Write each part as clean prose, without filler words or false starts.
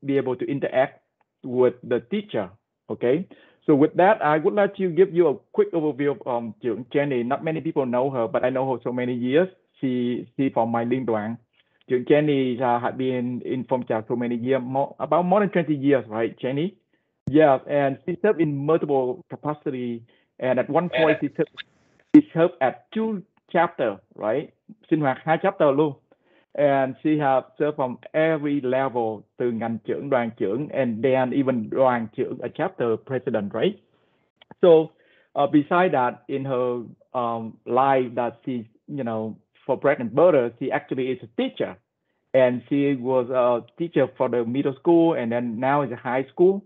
be able to interact with the teacher. Okay. So with that, I would like to give you a quick overview of Trưởng Jenny. Not many people know her, but I know her so many years. She from my liên đoàn. Trưởng Jenny had been in Phong Trào so many years, about more than 20 years, right, Jenny? Yeah, and she served in multiple capacity. And at one point, she served at 2 chapter, right? Sinh hoạt 2 chapter luôn. And she have served from every level, từ ngành trưởng, đoàn trưởng, and then even đoàn trưởng, a chapter president, right? So besides that, in her life that she, for bread and butter, she actually is a teacher. And she was a teacher for the middle school and then now is a high school.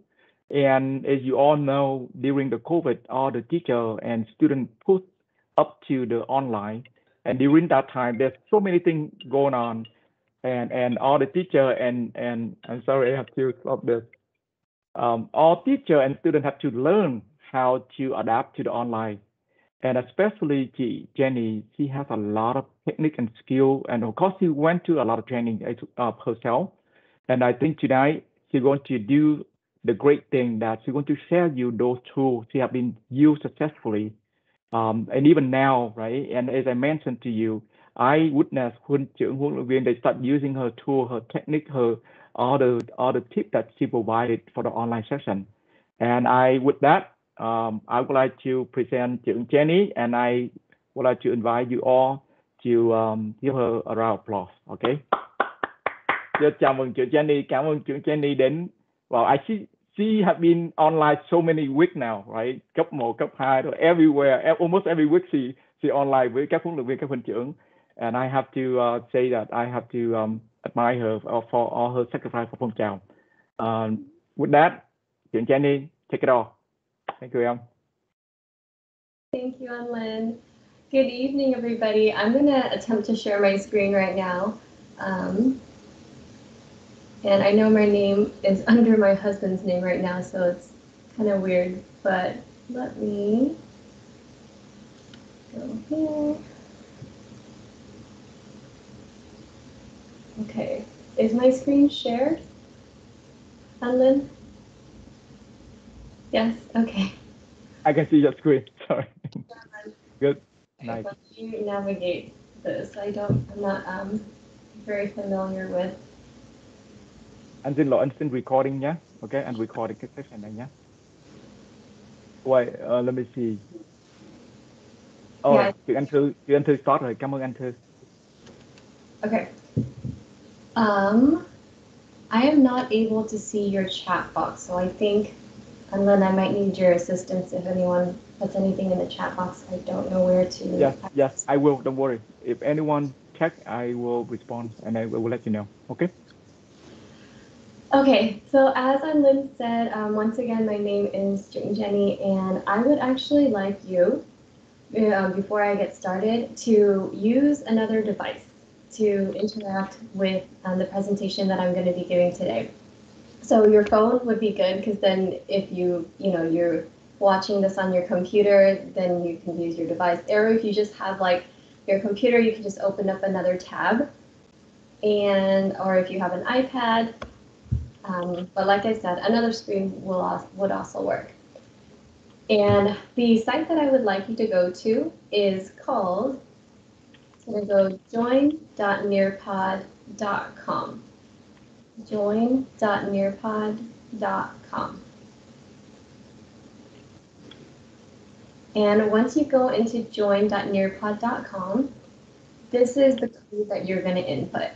And as you all know, during the COVID, all the teacher and students put up to the online. And during that time, there's so many things going on. And all the teacher and I'm sorry, I have to stop this. All teacher and students have to learn how to adapt to the online. And especially Jenny, she has a lot of technique and skill, and of course she went to a lot of training herself. And I think tonight she's going to do the great thing that she's going to share you those tools she have been used successfully, and even now, right? And as I mentioned to you, I witnessed Huynh Trưởng huấn luyện viên, they start using her tool, her technique, her all the tips that she provided for the online session. And with that, I would like to present Trưởng Jenny, and I would like to invite you all to give her a round of applause. Okay. Chào mừng Trưởng Jenny. Cảm ơn Trưởng Jenny đến. Well, she have been online so many weeks now, right? Cấp 1, cấp 2, everywhere, almost every week she online với các huấn luyện viên, các huynh trưởng. And I have to say that I have to admire her for all her sacrifice for phong trào. With that, Trưởng Jenny, take it off. Thank you, em. Thank you, Anh. Good evening, everybody. I'm going to attempt to share my screen right now. And I know my name is under my husband's name right now, so it's kind of weird, but let me go here. Okay, is my screen shared, Anlin? Yes, okay. I can see your screen, sorry. Good, nice. Let me navigate this. I'm not very familiar with. Anh xin lỗi, anh xin recording nhé. Okay, anh recording cái section này nhé. Wait, let me see. Oh, yeah. Chị Anh Thư start rồi, cảm ơn anh Thư. Okay. I am not able to see your chat box, so I think, Anlin, I might need your assistance if anyone puts anything in the chat box. I don't know where to. Yes, I will. Don't worry. If anyone check, I will respond and I will let you know. Okay. Okay, so as Anlin said, once again, my name is Jenny, and I would actually like you, before I get started, to use another device to interact with the presentation that I'm going to be giving today. So your phone would be good, because then if you're watching this on your computer, then you can use your device. Or if you just have like your computer, you can just open up another tab, or if you have an iPad. But like I said, another screen would also work. And the site that I would like you to go to is called, I'm going to go join.nearpod.com. Join.nearpod.com. And once you go into join.nearpod.com, this is the code that you're going to input.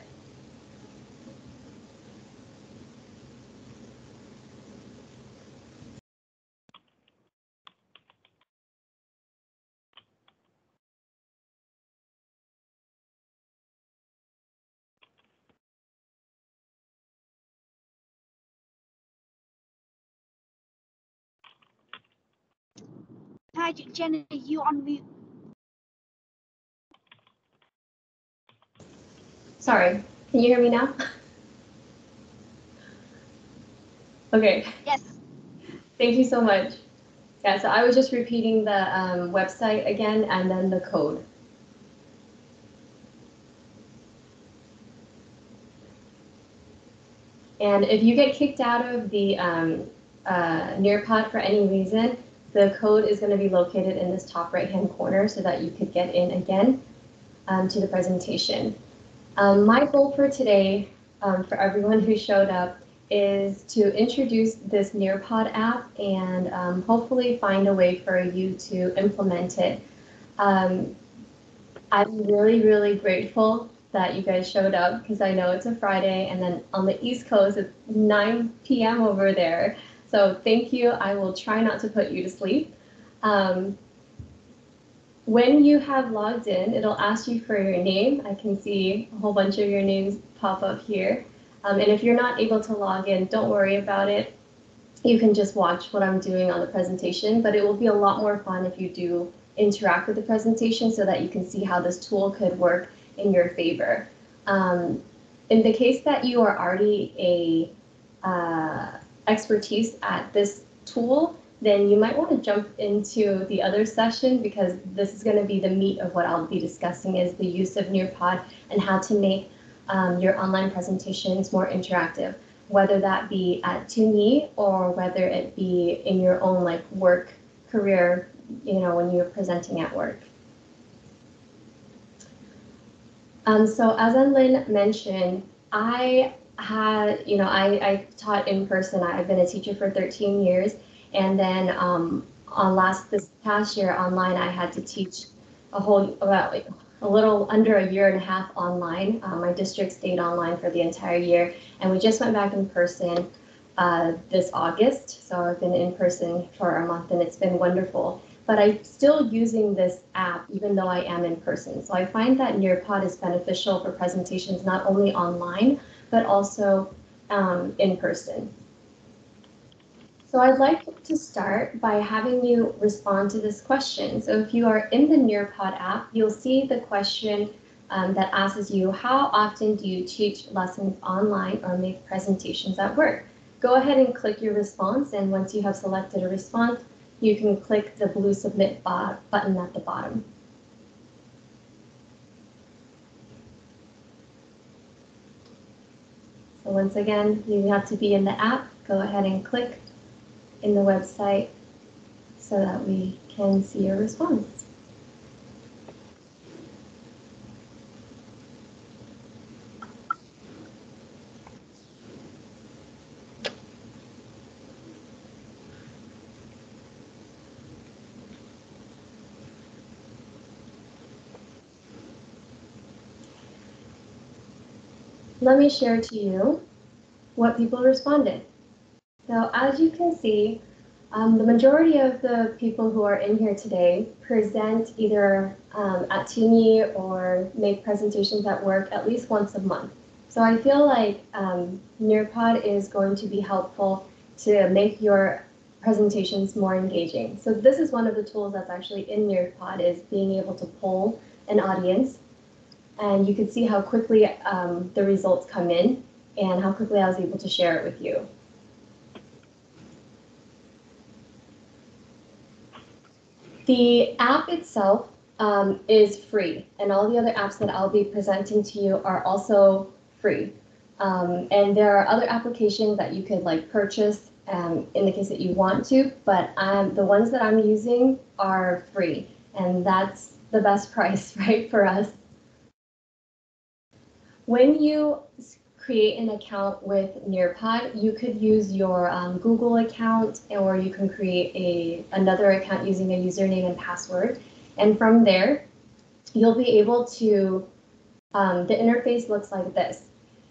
Hi, Jenny, you on mute. Sorry, can you hear me now? Okay. Yes. Thank you so much. Yeah, so I was just repeating the website again and then the code. And if you get kicked out of the Nearpod for any reason, the code is going to be located in this top right-hand corner so that you could get in again to the presentation. My goal for today, for everyone who showed up, is to introduce this Nearpod app and hopefully find a way for you to implement it. I'm really, really grateful that you guys showed up because I know it's a Friday and then on the East Coast it's 9 p.m. over there. So thank you. I will try not to put you to sleep. When you have logged in, it'll ask you for your name. I can see a whole bunch of your names pop up here. And if you're not able to log in, don't worry about it. You can just watch what I'm doing on the presentation, but it will be a lot more fun if you do interact with the presentation so that you can see how this tool could work in your favor. In the case that you are already a expertise at this tool, then you might want to jump into the other session because this is going to be the meat of what I'll be discussing is the use of Nearpod and how to make your online presentations more interactive, whether that be at 2Me or whether it be in your own like work career, you know, when you're presenting at work. So as Lynn mentioned, I taught in person. I've been a teacher for 13 years. And then this past year online, I had to teach about a little under a year and a half online. My district stayed online for the entire year. And we just went back in person this August. So I've been in person for a month and it's been wonderful. But I'm still using this app even though I am in person. So I find that Nearpod is beneficial for presentations not only online, but also in person. So I'd like to start by having you respond to this question. So if you are in the Nearpod app, you'll see the question that asks you, how often do you teach lessons online or make presentations at work? Go ahead and click your response, and once you have selected a response, you can click the blue submit button at the bottom. So once again, you have to be in the app. Go ahead and click in the website so that we can see your response. Let me share to you what people responded. So as you can see, the majority of the people who are in here today present either at 2Me or make presentations at work at least once a month. So I feel like Nearpod is going to be helpful to make your presentations more engaging. So this is one of the tools that's actually in Nearpod, is being able to poll an audience. And you can see how quickly the results come in and how quickly I was able to share it with you. The app itself is free, and all the other apps that I'll be presenting to you are also free. And there are other applications that you could like purchase in the case that you want to, but the ones that I'm using are free, and that's the best price, right, for us. When you create an account with Nearpod, you could use your Google account, or you can create another account using a username and password. And from there, you'll be able to, the interface looks like this.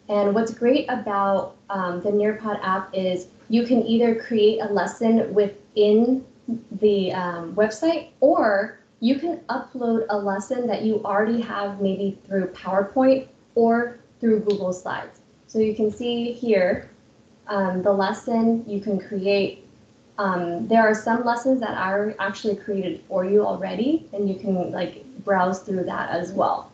And what's great about the Nearpod app is you can either create a lesson within the website, or you can upload a lesson that you already have maybe through PowerPoint or through Google Slides. So you can see here the lesson you can create. There are some lessons that are actually created for you already, and you can like browse through that as well.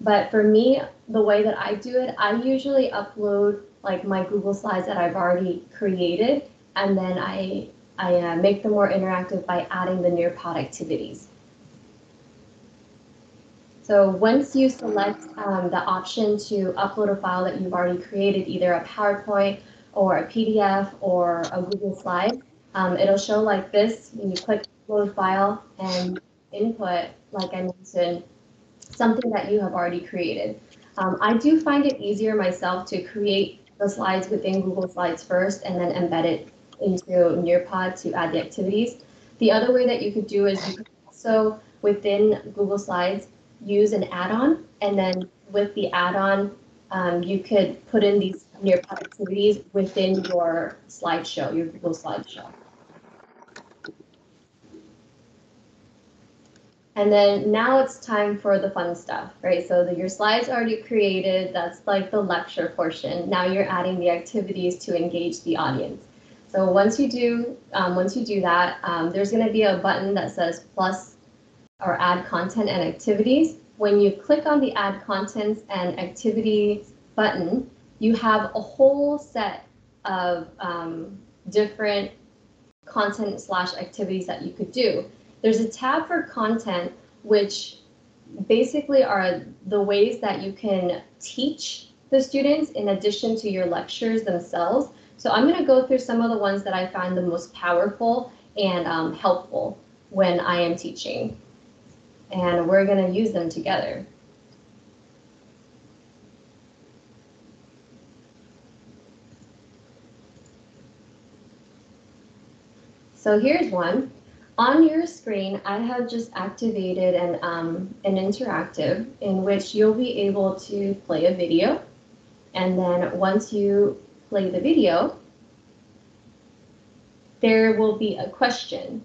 But for me, the way that I do it, I usually upload like my Google Slides that I've already created, and then I make them more interactive by adding the Nearpod activities. So once you select the option to upload a file that you've already created, either a PowerPoint or a PDF or a Google slide, it'll show like this when you click upload file and input, like I mentioned, something that you have already created. I do find it easier myself to create the slides within Google Slides first and then embed it into Nearpod to add the activities. The other way that you could do is you could also, within Google Slides, use an add-on, and then with the add-on, you could put in these Nearpod activities within your slideshow, your Google slideshow. And then now it's time for the fun stuff, right? So your slides already created, that's like the lecture portion. Now you're adding the activities to engage the audience. So once you do that, there's going to be a button that says plus or add content and activities. When you click on the add contents and activities button, you have a whole set of different content/activities that you could do. There's a tab for content, which basically are the ways that you can teach the students in addition to your lectures themselves. So I'm going to go through some of the ones that I find the most powerful and helpful when I am teaching. And we're going to use them together. So here's one. On your screen, I have just activated an interactive in which you'll be able to play a video. And then once you play the video, there will be a question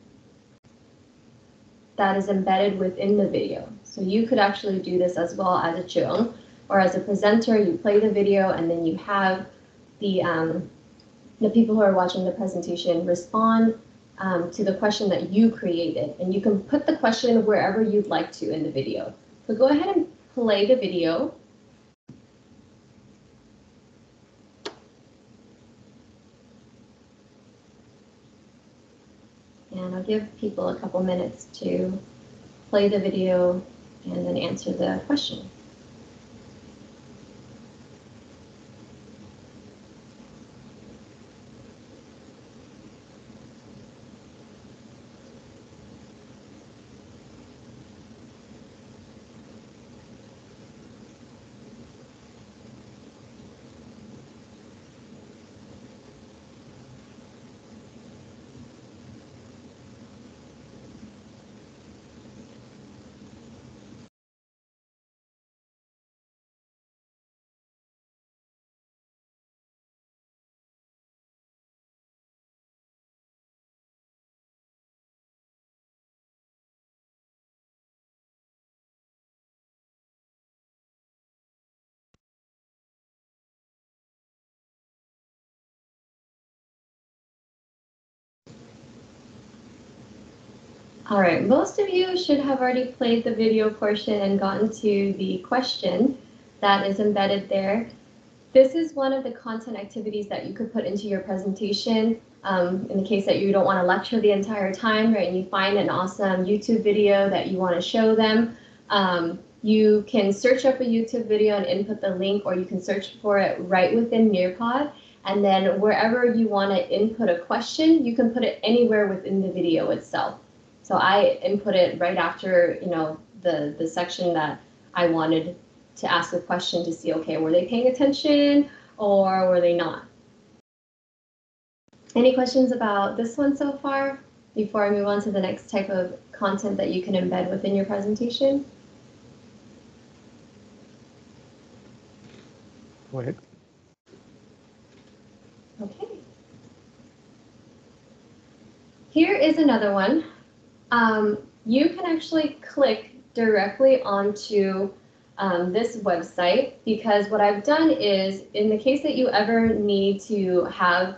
that is embedded within the video. So you could actually do this as well as a Trưởng, or as a presenter, you play the video and then you have the people who are watching the presentation respond to the question that you created, and you can put the question wherever you'd like to in the video. So go ahead and play the video. And I'll give people a couple minutes to play the video and then answer the question. All right, most of you should have already played the video portion and gotten to the question that is embedded there. This is one of the content activities that you could put into your presentation in the case that you don't want to lecture the entire time, right? And you find an awesome YouTube video that you want to show them. You can search up a YouTube video and input the link, or you can search for it right within Nearpod. And then wherever you want to input a question, you can put it anywhere within the video itself. So I input it right after, the section that I wanted to ask a question to see, okay, were they paying attention or were they not? Any questions about this one so far before I move on to the next type of content that you can embed within your presentation? Go ahead. Okay. Here is another one. You can actually click directly onto this website, because what I've done is, in the case that you ever need to have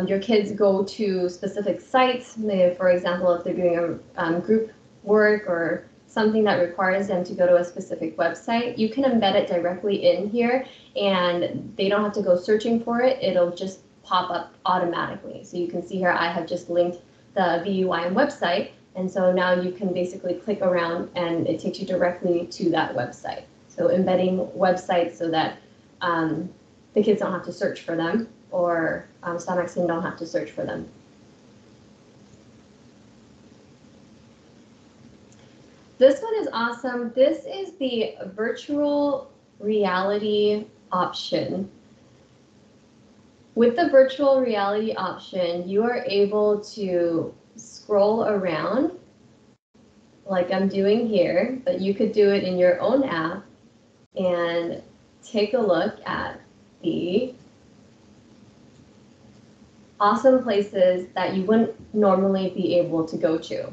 your kids go to specific sites, for example, if they're doing a group work or something that requires them to go to a specific website, you can embed it directly in here, and they don't have to go searching for it. It'll just pop up automatically. So you can see here I have just linked the VUIM website, And so now you can basically click around and it takes you directly to that website. So embedding websites so that the kids don't have to search for them, or Samaksin don't have to search for them. This one is awesome. This is the virtual reality option. With the virtual reality option, you are able to scroll around like I'm doing here, but you could do it in your own app and take a look at the awesome places that you wouldn't normally be able to go to.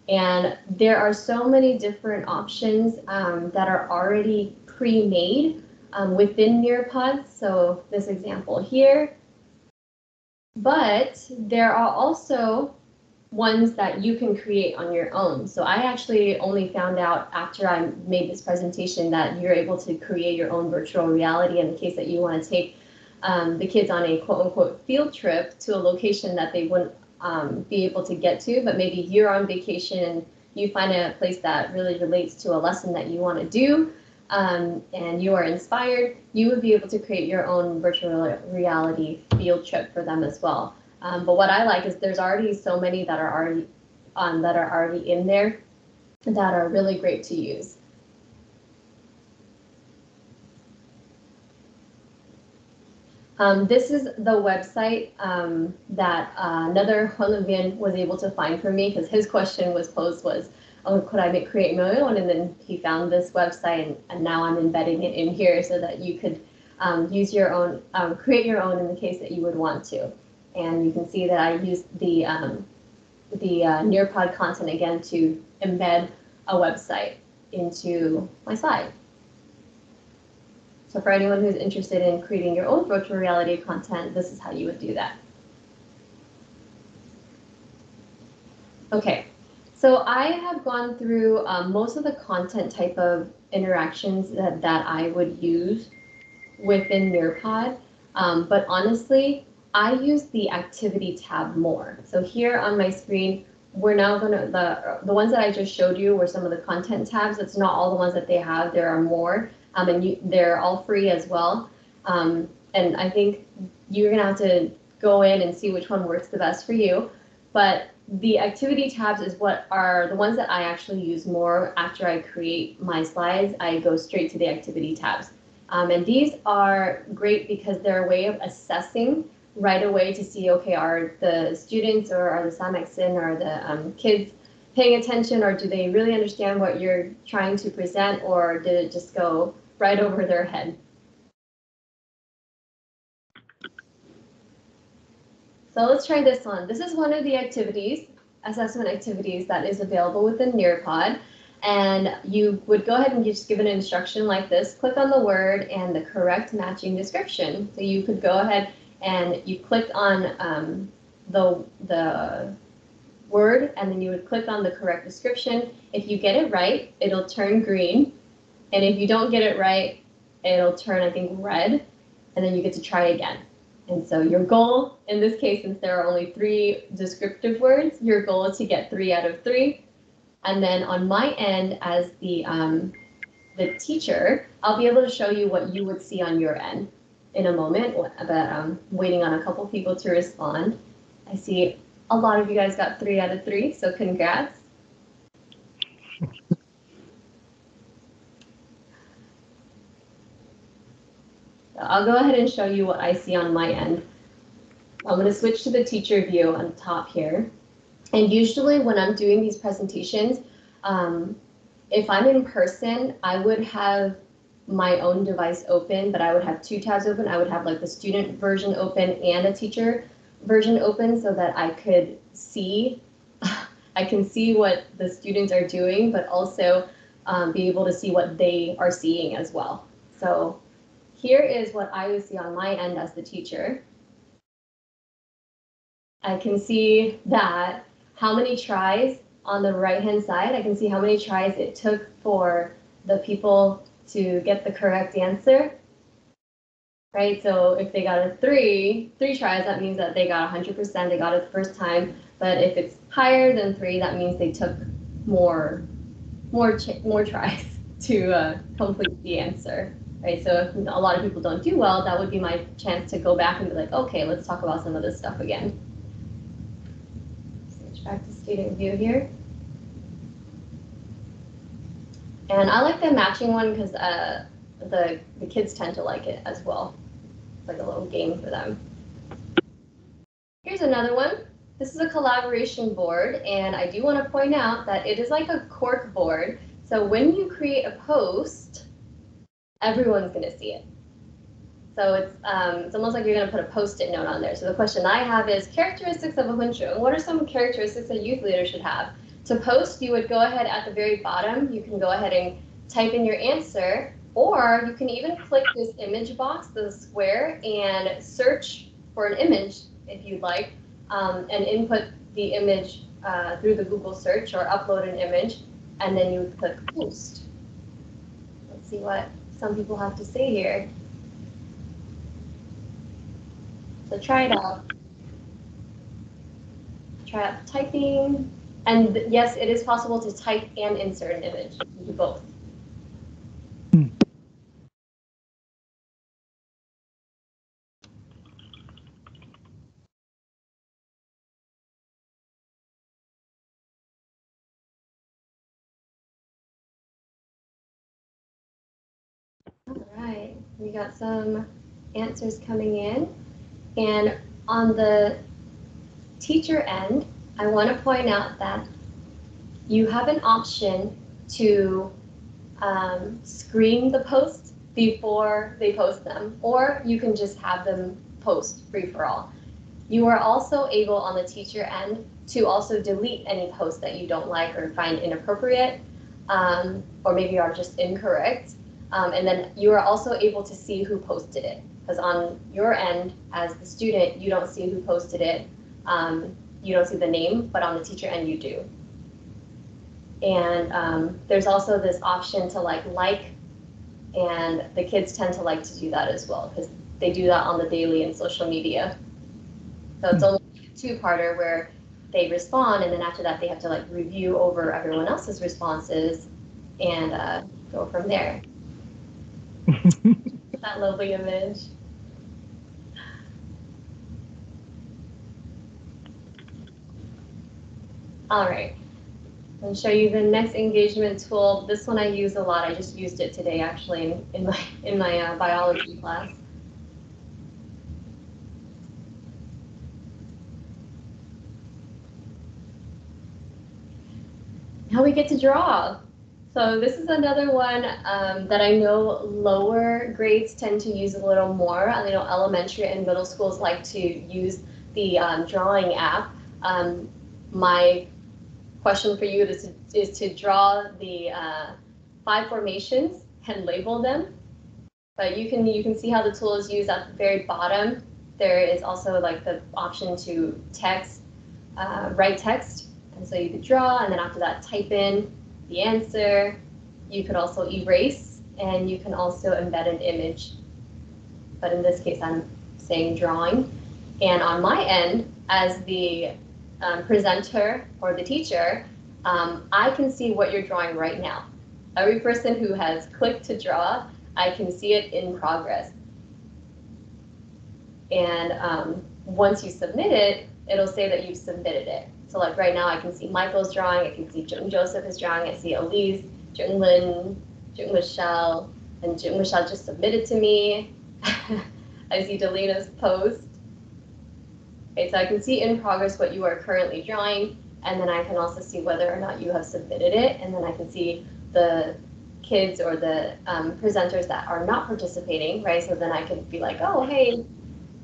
And there are so many different options that are already pre-made within Nearpod. So this example here, but there are also ones that you can create on your own. So I actually only found out after I made this presentation that you're able to create your own virtual reality in the case that you want to take the kids on a quote unquote field trip to a location that they wouldn't be able to get to, but maybe you're on vacation and you find a place that really relates to a lesson that you want to do, and you are inspired, you would be able to create your own virtual reality field trip for them as well. But what I like is there's already so many that are already in there that are really great to use. This is the website that another Huynh was able to find for me, because his question was posed was, oh, could I create my own? And then he found this website, and now I'm embedding it in here so that you could use your own, create your own in the case that you would want to. And you can see that I used the Nearpod content again to embed a website into my slide. So for anyone who's interested in creating your own virtual reality content, this is how you would do that. Okay, so I have gone through most of the content type of interactions that I would use within Nearpod, but honestly, I use the activity tab more. So here on my screen, we're now gonna, the ones that I just showed you were some of the content tabs. It's not all the ones that they have, there are more, and they're all free as well. And I think you're gonna have to go in and see which one works the best for you. But the activity tabs is what are the ones that I actually use more. After I create my slides, I go straight to the activity tabs. And these are great because they're a way of assessing right away to see, okay, are the students or are the Samaksin or the kids paying attention, or do they really understand what you're trying to present, or did it just go right over their head? So let's try this one. This is one of the activities, assessment activities, that is available within Nearpod. And you would go ahead and just give an instruction like this, click on the word and the correct matching description. So you could go ahead and you click on the word, and then you would click on the correct description. If you get it right, it'll turn green. And if you don't get it right, it'll turn, I think, red. And then you get to try again. And so your goal, in this case, since there are only 3 descriptive words, your goal is to get 3 out of 3. And then on my end, as the teacher, I'll be able to show you what you would see on your end in a moment, but I'm waiting on a couple people to respond. I see a lot of you guys got 3 out of 3, so congrats. I'll go ahead and show you what I see on my end. I'm going to switch to the teacher view on top here. And usually when I'm doing these presentations, if I'm in person, I would have my own device open, but I would have 2 tabs open. I would have like the student version open and a teacher version open so that I could see, I can see what the students are doing, but also be able to see what they are seeing as well. So here is what I would see on my end as the teacher. I can see that how many tries on the right-hand side, I can see how many tries it took for the people to get the correct answer, right? So if they got a 3 tries, that means that they got 100%, they got it the first time. But if it's higher than 3, that means they took more tries to complete the answer, right? So if a lot of people don't do well, that would be my chance to go back and be like, okay, let's talk about some of this stuff again. Switch back to student view here. And I like the matching one because the kids tend to like it as well. It's like a little game for them. Here's another one. This is a collaboration board, and I do want to point out that it is like a cork board. So when you create a post, everyone's going to see it. So it's almost like you're going to put a post-it note on there. So the question I have is characteristics of a Huynh. What are some characteristics a youth leader should have? To post, you would go ahead at the very bottom. You can go ahead and type in your answer, or you can even click this image box, the square, and search for an image if you'd like, and input the image through the Google search or upload an image, and then you would click post. Let's see what some people have to say here. So try it out. Try out typing. And yes, it is possible to type and insert an image. You can do both. All right, we got some answers coming in. And on the teacher end, I want to point out that you have an option to screen the post before they post them, or you can just have them post free for all. You are also able on the teacher end to also delete any posts that you don't like or find inappropriate, or maybe are just incorrect. And then you are also able to see who posted it, because on your end as the student, you don't see who posted it. You don't see the name, but on the teacher end you do. And there's also this option to like, and the kids tend to like to do that as well, because they do that on the daily in social media. So it's almost like a two-parter where they respond, and then after that they have to like review over everyone else's responses and go from there. That lovely image. All right. I'll show you the next engagement tool. This one I use a lot. I just used it today actually in my biology class. Now we get to draw. So this is another one that I know lower grades tend to use a little more. I know elementary and middle schools like to use the drawing app. My question for you is to draw the 5 formations and label them. But you can see how the tool is used at the very bottom. There is also like the option to text, write text. And so you could draw, and then after that, type in the answer. You could also erase, and you can also embed an image. But in this case, I'm saying drawing. And on my end, as the presenter or the teacher, I can see what you're drawing right now. Every person who has clicked to draw, I can see it in progress. And once you submit it, it'll say that you've submitted it. So like right now I can see Michael's drawing, I can see Joseph is drawing, I see Elise, Lynn, Michelle, and Michelle just submitted to me. I see Delina's post. Okay, so I can see in progress what you are currently drawing, and then I can also see whether or not you have submitted it, and then I can see the kids or the presenters that are not participating, right? So then I can be like, oh, hey,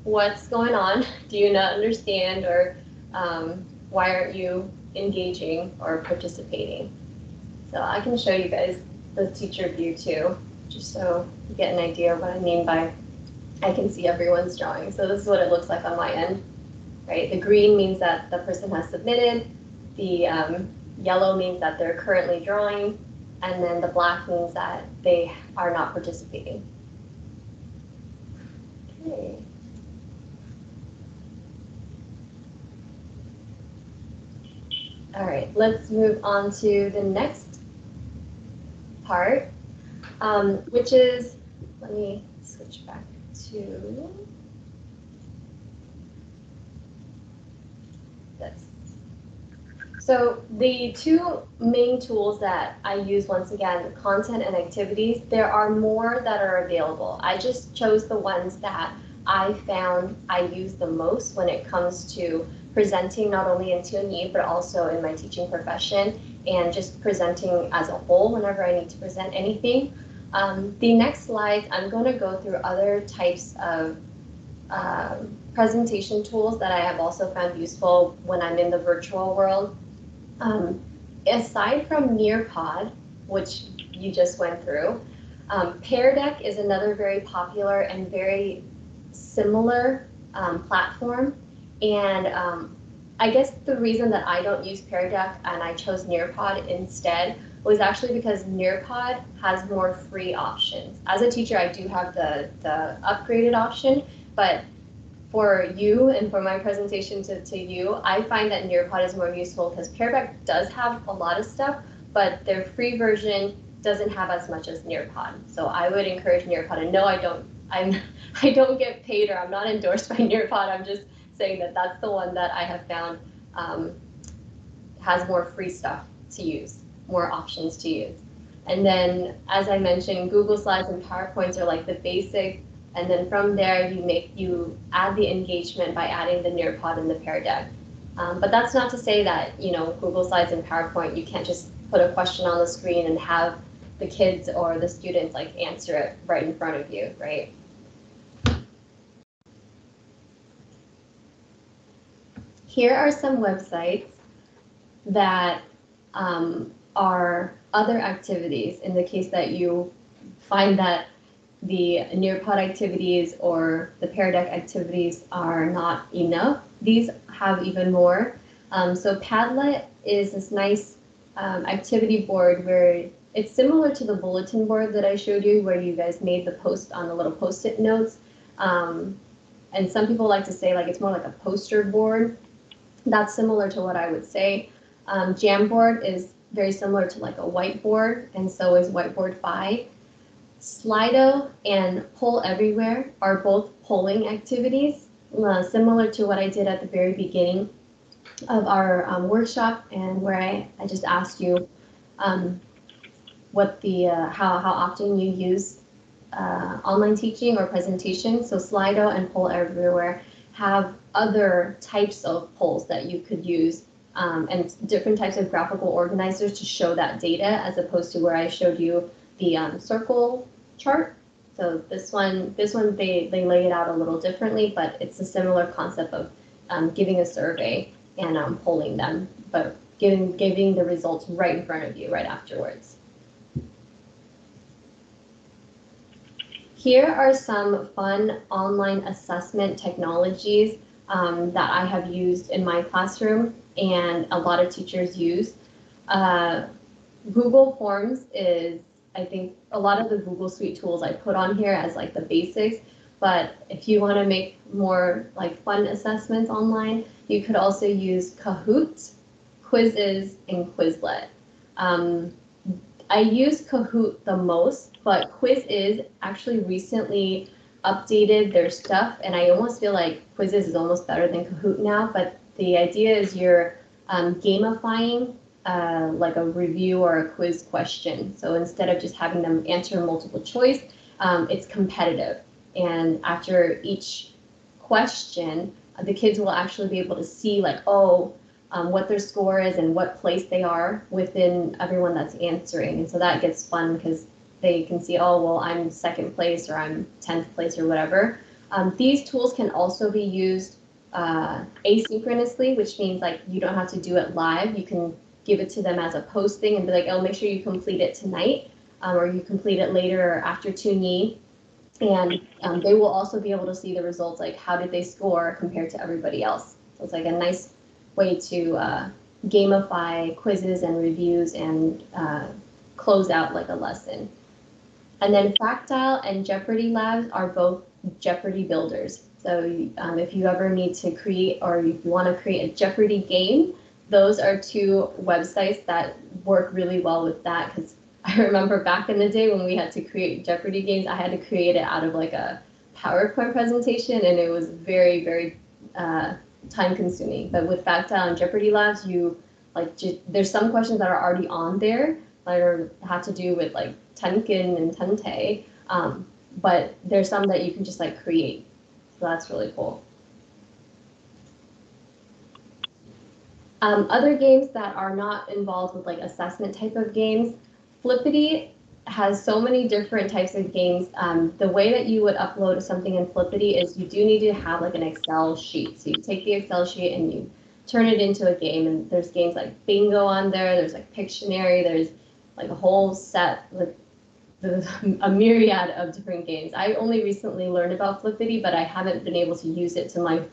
what's going on? Do you not understand? Or why aren't you engaging or participating? So I can show you guys the teacher view too, just so you get an idea of what I mean by I can see everyone's drawing. So this is what it looks like on my end, right? The green means that the person has submitted, the yellow means that they're currently drawing, and then the black means that they are not participating. Okay. All right, let's move on to the next part, which is, let me switch back to this. So the two main tools that I use, once again, content and activities, there are more that are available. I just chose the ones that I found I use the most when it comes to presenting, not only in 2&E, but also in my teaching profession, and just presenting as a whole whenever I need to present anything. The next slides, I'm going to go through other types of presentation tools that I have also found useful when I'm in the virtual world. Aside from Nearpod, which you just went through, Pear Deck is another very popular and very similar platform. And I guess the reason that I don't use Pear Deck and I chose Nearpod instead was actually because Nearpod has more free options. As a teacher, I do have the upgraded option, but for you and for my presentation to you, I find that Nearpod is more useful because Pear Deck does have a lot of stuff, but their free version doesn't have as much as Nearpod. So I would encourage Nearpod. And no, I don't get paid, or I'm not endorsed by Nearpod. I'm just saying that that's the one that I have found has more free stuff to use, more options to use. And then, as I mentioned, Google Slides and PowerPoints are like the basic. And then from there, you add the engagement by adding the Nearpod and the Pear Deck. But that's not to say that, Google Slides and PowerPoint, you can't just put a question on the screen and have the kids or the students answer it right in front of you, right? Here are some websites that are other activities in the case that you find that the Nearpod activities or the Pear Deck activities are not enough. These have even more. So Padlet is this nice activity board where it's similar to the bulletin board that I showed you, where you guys made the post on the little Post-it notes. And some people like to say it's more like a poster board. That's similar to what I would say. Jamboard is very similar to a whiteboard, and so is Whiteboard 5. Slido and Poll Everywhere are both polling activities, similar to what I did at the very beginning of our workshop, and where I just asked you what how often you use online teaching or presentation. So Slido and Poll Everywhere have other types of polls that you could use, and different types of graphical organizers to show that data, as opposed to where I showed you the circle chart. So this one they lay it out a little differently, but it's a similar concept of giving a survey and polling them, but giving the results right in front of you right afterwards. Here are some fun online assessment technologies that I have used in my classroom and a lot of teachers use. Google Forms is, I think, a lot of the Google Suite tools I put on here as the basics, but if you want to make more fun assessments online, you could also use Kahoot, Quizzes, and Quizlet. I use Kahoot the most, but Quizzes actually recently updated their stuff, and I almost feel like Quizzes is almost better than Kahoot now, but the idea is you're gamifying a review or a quiz question. So instead of just having them answer multiple choice, it's competitive. And after each question, the kids will actually be able to see what their score is and what place they are within everyone that's answering. And so that gets fun because they can see, oh, well, I'm second place or I'm 10th place or whatever. These tools can also be used asynchronously, which means you don't have to do it live. You can give it to them as a posting and be like, oh, make sure you complete it tonight, or you complete it later or after 2&E. And they will also be able to see the results, how did they score compared to everybody else. So it's a nice way to gamify quizzes and reviews and close out a lesson. And then Factile and Jeopardy Labs are both Jeopardy builders. So if you ever need to create, or if you want to create a Jeopardy game, those are two websites that work really well with that, because I remember back in the day when we had to create Jeopardy games, I had to create it out of like a PowerPoint presentation, and it was very, very time consuming. But with Factile and Jeopardy Labs, you there's some questions that are already on there that have to do with like Tenkin and Tente, but there's some that you can just like create. So that's really cool. Other games that are not involved with like assessment type of games, Flippity has so many different types of games. The way that you would upload something in Flippity is you do need to have like an Excel sheet. So you take the Excel sheet and you turn it into a game, and there's games like Bingo on there, there's like Pictionary, there's like a whole set, like a myriad of different games. I only recently learned about Flippity, but I haven't been able to use it to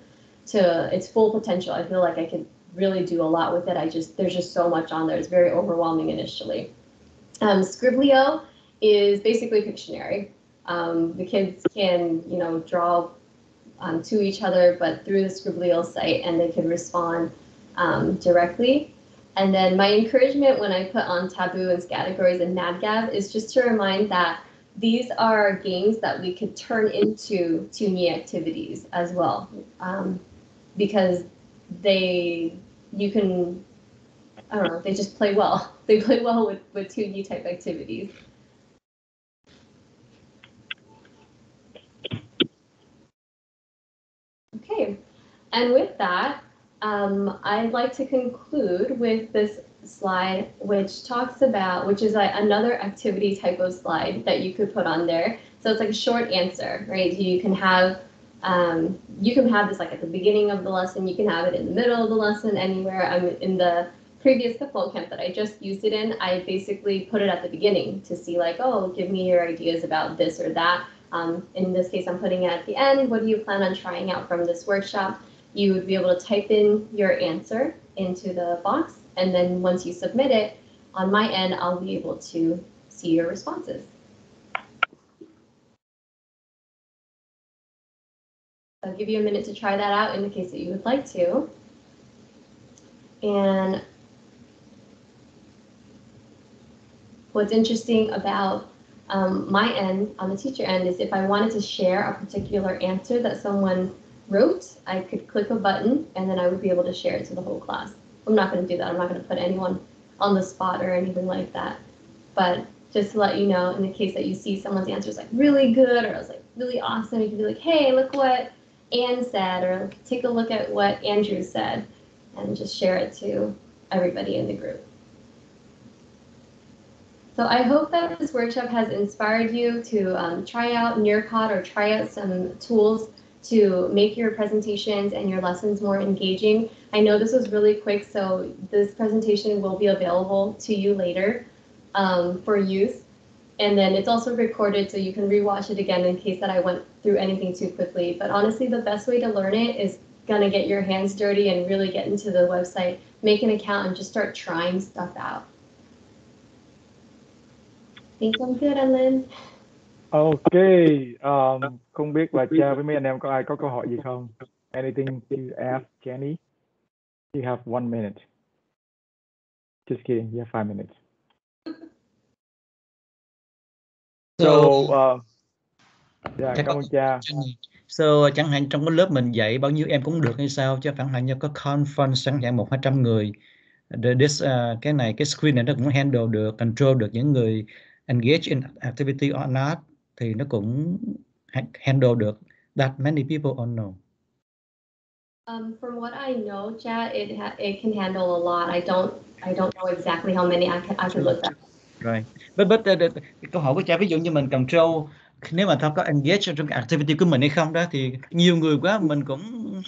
its full potential. I feel like I could really do a lot with it. There's just so much on there. It's very overwhelming initially. Scriblio is basically Pictionary. The kids can, draw to each other, but through the Scriblio site, and they can respond directly. And then my encouragement when I put on Taboo and Categories and NADGAV is just to remind that these are games that we could turn into 2Me activities as well, because they just play well. They play well with 2D type activities. Okay, and with that, I'd like to conclude with this slide, which is like another activity type of slide that you could put on there. So it's like a short answer, right? You can have this like at the beginning of the lesson, you can have it in the middle of the lesson, anywhere. In the previous football camp that I just used it in, I basically put it at the beginning to see like, oh, give me your ideas about this or that. In this case, I'm putting it at the end. What do you plan on trying out from this workshop? You would be able to type in your answer into the box, and then once you submit it, on my end, I'll be able to see your responses. I'll give you a minute to try that out in the case that you would like to. And what's interesting about my end, on the teacher end, is if I wanted to share a particular answer that someone wrote, I could click a button and then I would be able to share it to the whole class. I'm not going to do that. I'm not going to put anyone on the spot or anything like that. But just to let you know, in the case that you see someone's answer is like really good, or it was like really awesome, you can be like, hey, look what Anne said, or take a look at what Andrew said, and just share it to everybody in the group. So I hope that this workshop has inspired you to try out Nearcod or try out some tools to make your presentations and your lessons more engaging. I know this was really quick, so this presentation will be available to you later for use. And then it's also recorded, so you can rewatch it again in case that I went through anything too quickly. But honestly, the best way to learn it is gonna get your hands dirty and really get into the website, make an account, and just start trying stuff out. Think I'm good, Anlin. Ok, không biết là Cha với mấy anh em có ai có câu hỏi gì không? Anything to ask Jenny? You have 1 minute. Just kidding, you have 5 minutes. Yeah, cảm ơn Cha. So chẳng hạn trong cái lớp mình dạy bao nhiêu em cũng được hay sao, chứ chẳng hạn như có conference chẳng hạn 100-200 người, cái screen này nó cũng handle được, control được những người engage in activity or not, thì nó cũng handle được that many people or no? From what I know, Cha, it can handle a lot. I don't know exactly how many. I could look up. Right. But câu hỏi của Cha, ví dụ như mình control, nếu mà ta có engage trong cái activity của mình hay không đó, thì nhiều người quá mình cũng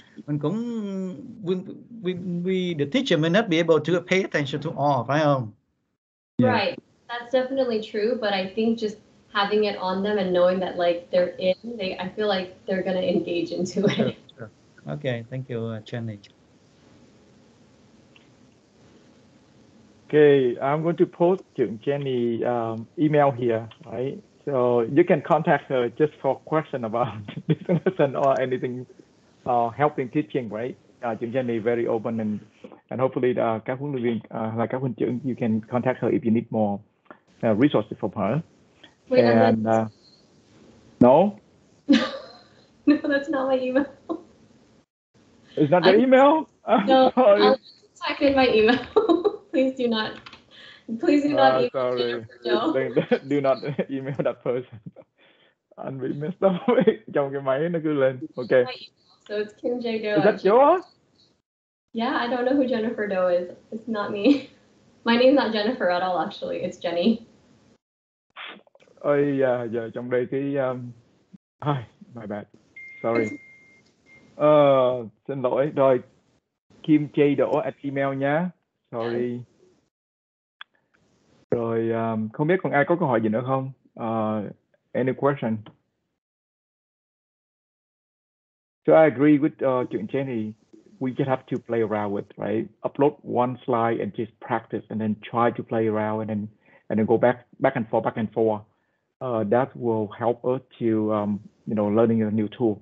the teacher may not be able to pay attention to all, phải không? Right, that's definitely true, but I think just having it on them and knowing that like they're in, I feel like they're going to engage into it. Sure. Okay, thank you, Jenny. Okay, I'm going to post Trưởng Jenny email here, right? So you can contact her just for question about this lesson or anything helping teaching, right? Trưởng Jenny very open and hopefully các huấn luyện viên là các huynh trưởng, you can contact her if you need more resources from her. Wait, And no, no, that's not my email. it's not your email. No, Sorry. I'll type in my email. Please do not email sorry. Joe. Do not email that person. Anh bị messed up trong cái máy nó cứ lên. Okay. So it's Kim J Doe. Is that yours? Yeah, I don't know who Jennifer Doe is. It's not me. My name's not Jennifer at all, actually. It's Jenny. Ôi giờ trong đây cái my bad. Sorry. Xin lỗi. Rồi Kim J Doe at email nhá. Sorry. Rồi không biết còn ai có câu hỏi gì nữa không? Any question? So I agree with Trưởng Jenny. We just have to play around with, right? Upload one slide and just practice, and then try to play around, and then go back and forth. That will help us to learning a new tool.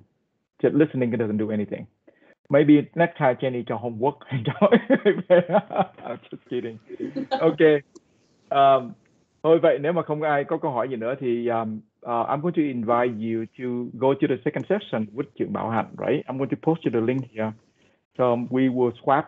Just listening doesn't do anything. Maybe next time Jenny cho homework. I'm just kidding. Okay. Thôi vậy nếu mà không ai có câu hỏi gì nữa thì I'm going to invite you to go to the second session with Trưởng Bảo Hạnh, right? I'm going to post you the link here. So we will swap